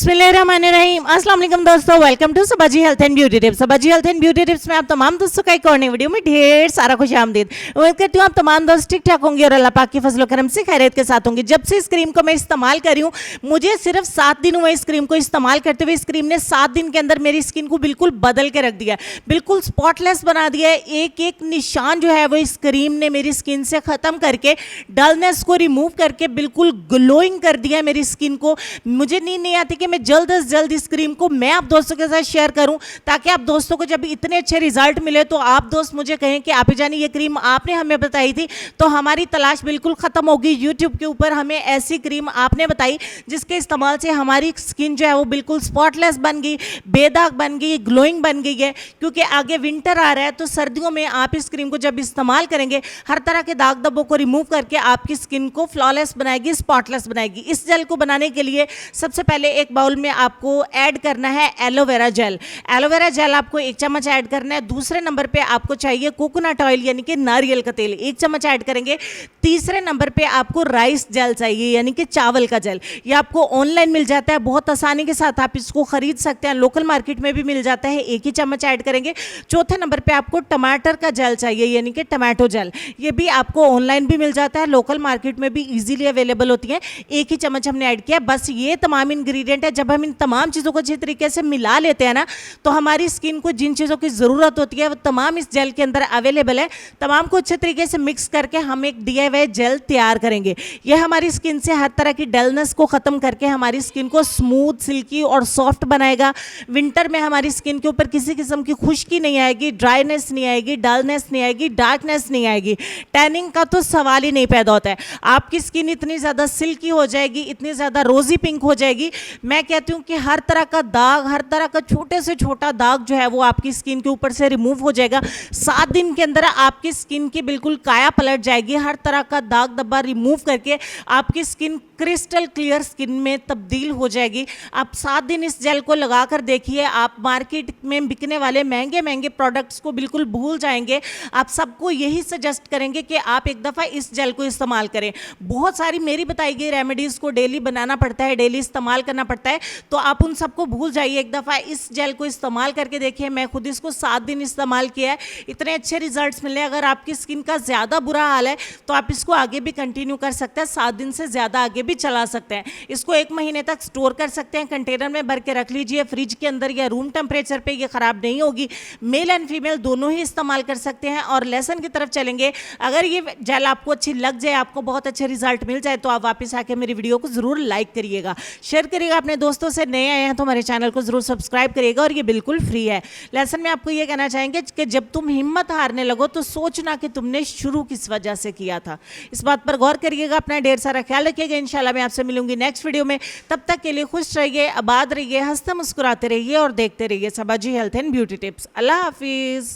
बिस्मिल्लाहिर्रहमानिर्रहीम। अस्सलाम वालेकुम दोस्तों, welcome to Sabaji health and beauty tips. Sabaji health and beauty tips में आप तमाम दोस्तों का एक और नई वीडियो में ढेर सारा खुशामदीद। उम्मीद करती हूँ आप तमाम दोस्त ठीक ठाक होंगे और अल्लाह पाक की फजल करम से खैरियत के साथ होंगे। जब से इस क्रीम को मैं इस्तेमाल कर रही हूँ, मुझे सिर्फ 7 दिन हुए इस क्रीम को इस्तेमाल करते हुए। इस क्रीम ने 7 दिन के अंदर मेरी स्किन को बिल्कुल बदल के रख दिया, बिल्कुल स्पॉटलेस बना दिया है। एक एक निशान जो है वो इस क्रीम ने मेरी स्किन से खत्म करके, डलनेस को रिमूव करके बिल्कुल ग्लोइंग कर दिया है मेरी स्किन को। मुझे नींद नहीं आती कि मैं जल्द से जल्द इस क्रीम को मैं आप दोस्तों के साथ शेयर करूं, ताकि आप दोस्तों को जब इतने अच्छे रिजल्ट मिले तो आप दोस्त मुझे कहें कि आप जानी ये क्रीम आपने हमें बताई थी, तो हमारी तलाश बिल्कुल खत्म होगी। यूट्यूब के ऊपर हमें ऐसी क्रीम आपने बताई जिसके इस्तेमाल से हमारी स्किन जो है वो बिल्कुल स्पॉटलेस बन गई, बेदाग बन गई, ग्लोइंग बन गई है। क्योंकि आगे विंटर आ रहा है, तो सर्दियों में आप इस क्रीम को जब इस्तेमाल करेंगे, हर तरह के दाग धब्बों को रिमूव करके आपकी स्किन को फ्लॉलेस बनाएगी, स्पॉटलेस बनाएगी। इस जेल को बनाने के लिए सबसे पहले एक बाउल में आपको ऐड करना है एलोवेरा जेल। एलोवेरा जेल आपको 1 चम्मच ऐड करना है। दूसरे नंबर पे आपको चाहिए कोकोनट ऑयल यानी कि नारियल का तेल, 1 चम्मच ऐड करेंगे। तीसरे नंबर पे आपको राइस जेल चाहिए यानी कि चावल का जेल। ये आपको ऑनलाइन मिल जाता है, बहुत आसानी के साथ आप इसको खरीद सकते हैं, लोकल मार्केट में भी मिल जाता है। 1 ही चम्मच ऐड करेंगे। चौथे नंबर पे आपको टमाटर का जेल चाहिए यानी कि टमाटो जेल। ये भी आपको ऑनलाइन भी मिल जाता है, लोकल मार्केट में भी इजीली अवेलेबल होती है। 1 ही चम्मच हमने ऐड किया। बस ये तमाम इंग्रेडिएंट है। जब हम इन तमाम चीज़ों को अच्छी तरीके से मिला लेते हैं ना, तो हमारी स्किन को जिन चीज़ों की ज़रूरत होती है वो तमाम इस जेल के अंदर अवेलेबल है। तमाम को अच्छे तरीके से मिक्स करके हम एक DIY जेल तैयार करेंगे। यह हमारी स्किन से हर तरह की डलनेस को ख़त्म करके हमारी स्किन को स्मूथ, सिल्की और सॉफ्ट बनाएगा। विंटर में हमारी स्किन के ऊपर किसी किस्म की खुश्की नहीं आएगी, ड्राइनेस नहीं आएगी, डलनेस नहीं आएगी, डार्कनेस नहीं आएगी, टैनिंग का तो सवाल ही नहीं पैदा होता है। आपकी स्किन इतनी ज़्यादा सिल्की हो जाएगी, इतनी ज़्यादा रोजी पिंक हो जाएगी। मैं कहती हूँ कि हर तरह का दाग, हर तरह का छोटे से छोटा दाग जो है वो आपकी स्किन के ऊपर से रिमूव हो जाएगा। 7 दिन के अंदर आपकी स्किन की बिल्कुल काया पलट जाएगी। हर तरह का दाग धब्बा रिमूव करके आपकी स्किन क्रिस्टल क्लियर स्किन में तब्दील हो जाएगी। आप 7 दिन इस जेल को लगाकर देखिए, आप मार्केट में बिकने वाले महंगे महंगे प्रोडक्ट्स को बिल्कुल भूल जाएंगे। आप सबको यही सजेस्ट करेंगे कि आप एक दफ़ा इस जेल को इस्तेमाल करें। बहुत सारी मेरी बताई गई रेमेडीज़ को डेली बनाना पड़ता है, डेली इस्तेमाल करना पड़ता है, तो आप उन सबको भूल जाइए। एक दफ़ा इस जेल को इस्तेमाल करके देखिए। मैं खुद इसको 7 दिन इस्तेमाल किया है, इतने अच्छे रिजल्ट्स मिले। अगर आपकी स्किन का ज़्यादा बुरा हाल है तो आप इसको आगे भी कंटिन्यू कर सकते हैं, 7 दिन से ज़्यादा आगे भी चला सकते हैं। इसको 1 महीने तक स्टोर कर सकते हैं, कंटेनर में भर के रख लीजिए फ्रिज के अंदर या रूम टेम्परेचर पे, ये ख़राब नहीं होगी। मेल एंड फीमेल दोनों ही इस्तेमाल कर सकते हैं। और लेसन की तरफ चलेंगे, अगर ये जेल आपको अच्छी लग जाए, आपको बहुत अच्छे रिजल्ट मिल जाए, तो आप वापस आके मेरी वीडियो को ज़रूर लाइक करिएगा, शेयर करिएगा अपने दोस्तों से। नए आए हैं तो हमारे चैनल को जरूर सब्सक्राइब करिएगा, और ये बिल्कुल फ्री है। लेसन में आपको ये कहना चाहेंगे कि जब तुम हिम्मत हारने लगो तो सोचना कि तुमने शुरू किस वजह से किया था। इस बात पर गौर करिएगा, अपना ढेर सारा ख्याल रखिएगा। इंशाल्लाह मैं आपसे मिलूंगी नेक्स्ट वीडियो में। तब तक के लिए खुश रहिए, आबाद रहिए, हंसते मुस्कुराते रहिए और देखते रहिए सबाजी हेल्थ एंड ब्यूटी टिप्स। अल्लाह हाफिज़।